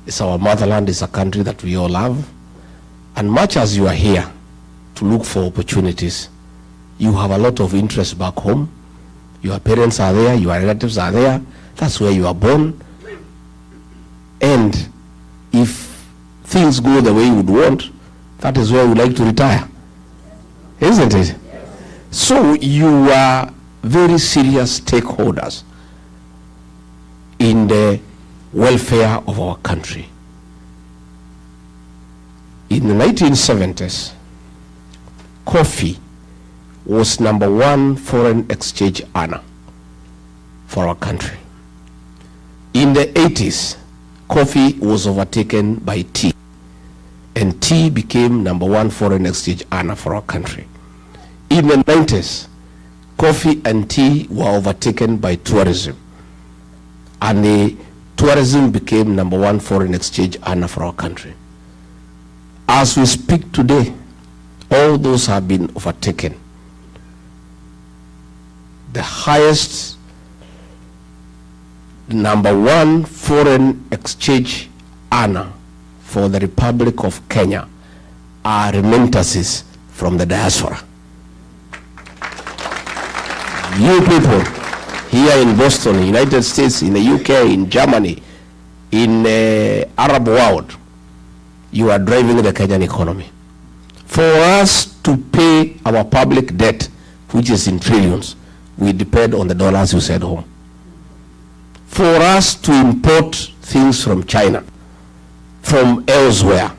It's our motherland. It's a country that we all love. And much as you are here to look for opportunities, you have a lot of interest back home. Your parents are there, your relatives are there. That's where you are born. And if things go the way you would want, that is where you would like to retire. Isn't it? So you are very serious stakeholders in the welfare of our country. In the 1970s, coffee was #1 foreign exchange earner for our country. In the 80s, coffee was overtaken by tea, and tea became #1 foreign exchange earner for our country. In the 90s, coffee and tea were overtaken by tourism, and the tourism became #1 foreign exchange earner for our country. As we speak today, all those have been overtaken. The highest #1 foreign exchange earner for the Republic of Kenya are remittances from the diaspora. You people here in Boston, United States, in the UK, in Germany, in the Arab world, you are driving the Kenyan economy. For us to pay our public debt, which is in trillions, we depend on the dollars you send home. For us to import things from China, from elsewhere,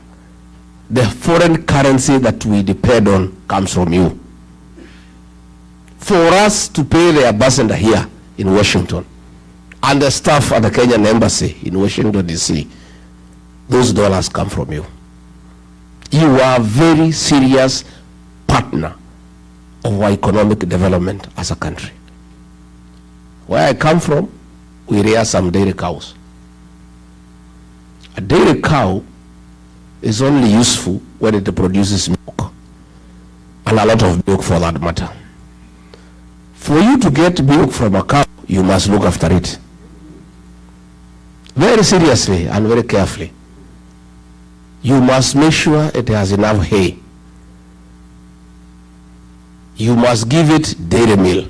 the foreign currency that we depend on comes from you. For us to pay the ambassador here in Washington and the staff at the Kenyan embassy in Washington, D.C., those dollars come from you. You are a very serious partner of our economic development as a country. Where I come from, we rear some dairy cows. A dairy cow is only useful when it produces milk, and a lot of milk for that matter. For you to get milk from a cow, you must look after it very seriously and very carefully. You must make sure it has enough hay. You must give it dairy meal.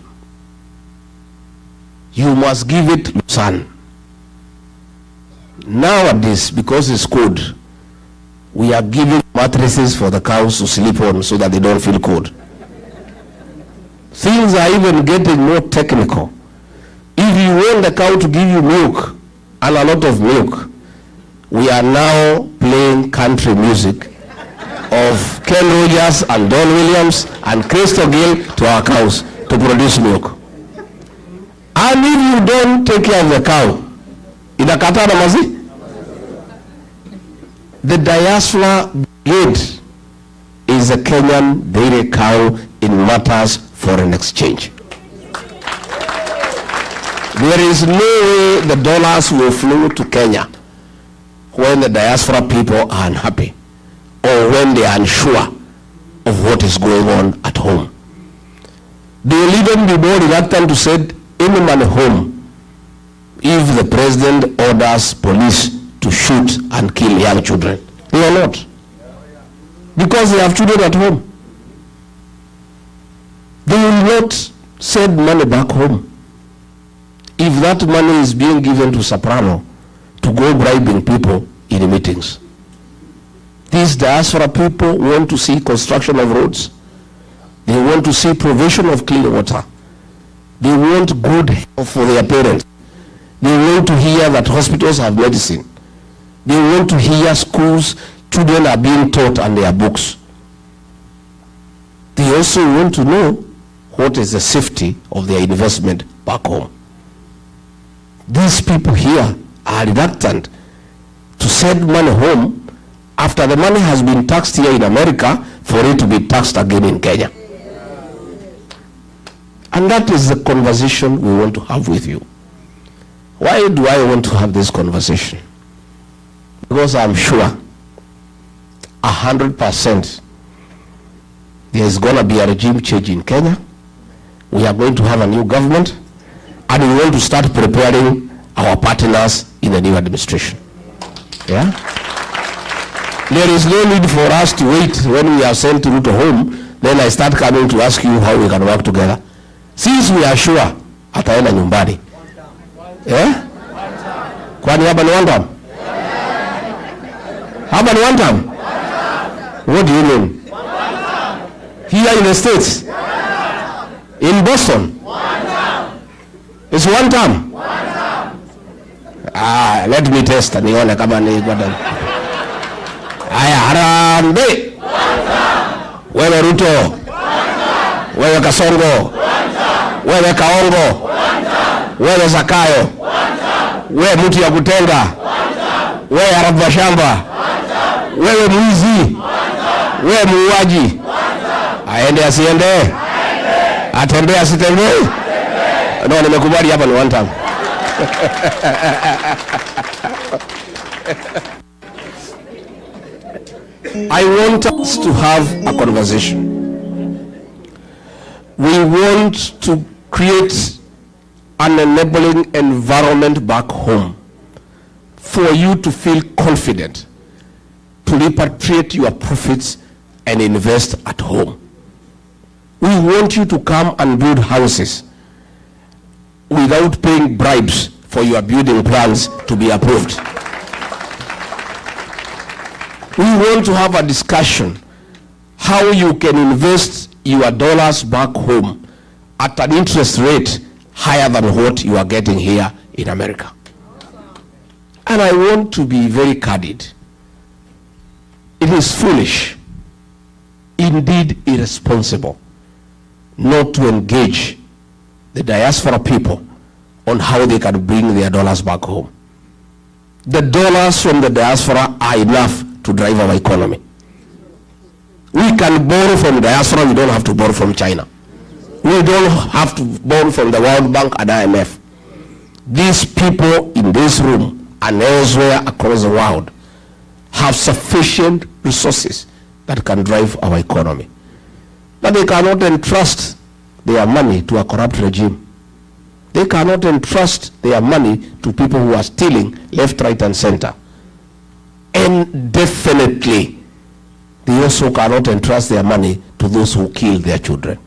You must give it sun. Nowadays, because it's cold, we are giving mattresses for the cows to sleep on so that they don't feel cold. Things are even getting more technical. If you want the cow to give you milk, and a lot of milk, we are now playing country music of Ken Rogers and Don Williams and Crystal Gill to our cows to produce milk. And if you don't take care of the cow, inakata na mazi? The diaspora brigade is a Kenyan dairy cow in matters foreign exchange. There is no way the dollars will flow to Kenya when the diaspora people are unhappy or when they are unsure of what is going on at home. They will even be more reluctant to send any money home if the president orders police to shoot and kill young children. They are not. Because they have children at home. They will not send money back home if that money is being given to Soprano to go bribing people in meetings. These diaspora people want to see construction of roads. They want to see provision of clean water. They want good health for their parents. They want to hear that hospitals have medicine. They want to hear schools, children are being taught and their books. They also want to know what is the safety of their investment back home. These people here are reluctant to send money home after the money has been taxed here in America for it to be taxed again in Kenya. And that is the conversation we want to have with you. Why do I want to have this conversation? Because I'm sure 100% there is going to be a regime change in Kenya. We are going to have a new government, and we want to start preparing our partners in the new administration. Yeah? There is no need for us to wait when we are sent Ruto home, then I start coming to ask you how we can work together. Since we are sure ataenda nyumbani. Eh? Kwani hapa ni one term? Hapa ni one term? What do you mean? Here in the States? In Boston? It's one term? Let me test nione kama ni kwata. Aya, Harambee. Wewe Ruto. Wewe Kasongo. Wewe Kaongo. Wewe Zakayo. Wewe mtu ya kutenga. Wewe harabu wa shamba. Wewe mwizi. Wewe muuaji. Aende asiende? Atembee asitembee? No, nimekubali hapa ni one time. I want us to have a conversation. We want to create an enabling environment back home for you to feel confident to repatriate your profits and invest at home. We want you to come and build houses without paying bribes for your building plans to be approved. We want to have a discussion how you can invest your dollars back home at an interest rate higher than what you are getting here in America. And I want to be very candid. It is foolish, indeed irresponsible, not to engage the diaspora people on how they can bring their dollars back home. The dollars from the diaspora are enough to drive our economy. We can borrow from diaspora, we don't have to borrow from China. We don't have to borrow from the World Bank and IMF. These people in this room and elsewhere across the world have sufficient resources that can drive our economy. But they cannot entrust their money to a corrupt regime. They cannot entrust their money to people who are stealing left, right, and center. And definitely, they also cannot entrust their money to those who kill their children.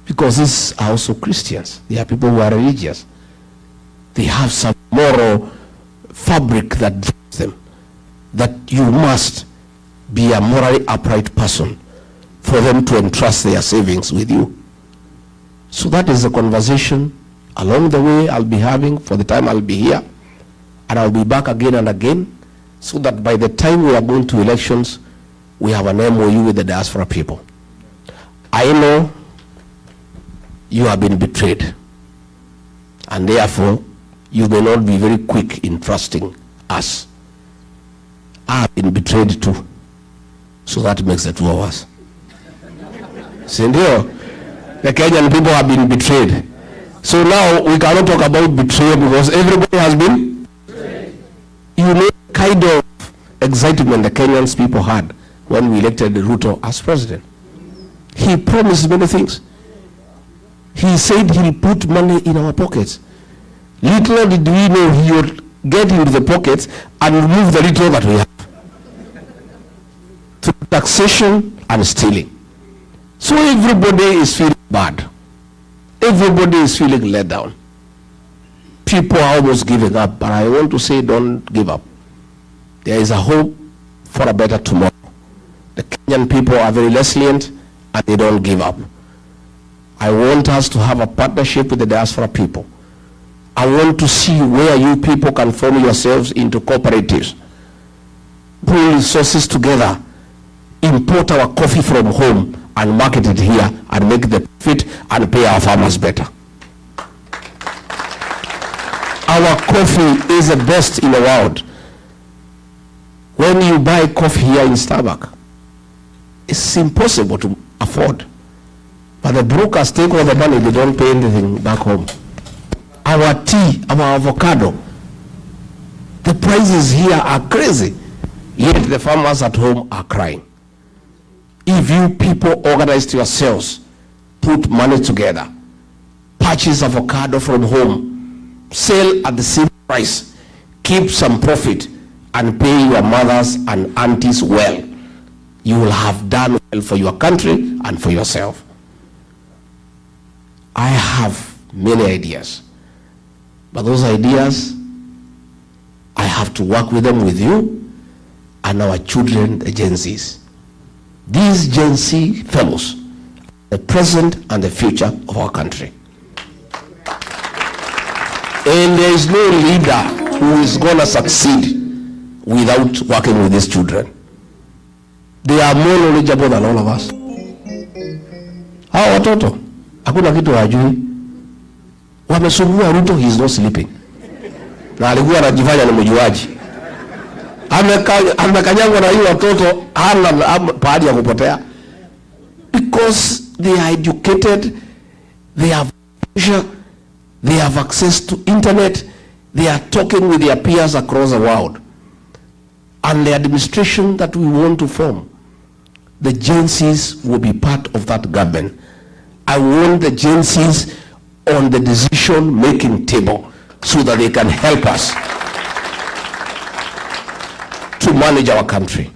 Because these are also Christians. They are people who are religious. They have some moral fabric that drives them, that you must be a morally upright person for them to entrust their savings with you. So that is the conversation along the way I'll be having for the time I'll be here, and I'll be back again and again, so that by the time we are going to elections, we have an MOU with the diaspora people. I know you have been betrayed, and therefore you may not be very quick in trusting us. I have been betrayed too, so that makes the two of us. Sindio? The Kenyan people have been betrayed. So now we cannot talk about betrayal because everybody has been betrayed. You know the kind of excitement the Kenyans people had when we elected Ruto as president. He promised many things. He said he'll put money in our pockets. Little did we know he would get into the pockets and remove the little that we have through taxation and stealing. So everybody is feeling bad. Everybody is feeling let down. People are almost giving up, but I want to say don't give up. There is a hope for a better tomorrow. The Kenyan people are very resilient and they don't give up. I want us to have a partnership with the diaspora people. I want to see where you people can form yourselves into cooperatives, pull resources together, import our coffee from home and market it here and make the profit and pay our farmers better. Our coffee is the best in the world. When you buy coffee here in Starbucks, it's impossible to afford. But the brokers take all the money, they don't pay anything back home. Our tea, our avocado, the prices here are crazy, yet the farmers at home are crying. If you people organized yourselves, put money together, purchase avocado from home, sell at the same price, keep some profit, and pay your mothers and aunties well, you will have done well for your country and for yourself. I have many ideas, but those ideas, I have to work with them with you and our children, the Gen Zs. These Gen Z fellows, the present and the future of our country. And there is no leader who is going to succeed without working with these children. They are more knowledgeable than all of us. Hao watoto hakuna kitu hawajui. Wamesumbua Ruto, he is not sleeping. Na alikuwa anajifanya ni mjuaji. Amekanyangwa na hiyo watoto hana pahali ya kupotea. Because they are educated, they have they have access to internet, they are talking with their peers across the world. And the administration that we want to form, the Gen Zs will be part of that government. I want the Gen Zs on the decision-making table so that they can help us to manage our country.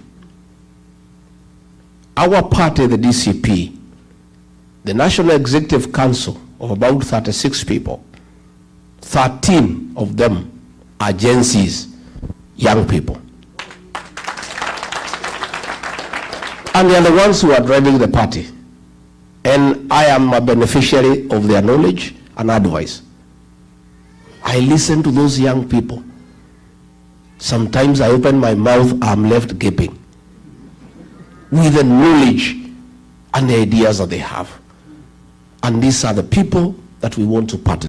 Our party, the DCP, the National Executive Council of about 36 people, 13 of them are Gen Zs, young people. And they are the ones who are driving the party. And I am a beneficiary of their knowledge and advice. I listen to those young people. Sometimes I open my mouth, I'm left gaping with the knowledge and the ideas that they have. And these are the people that we want to partner.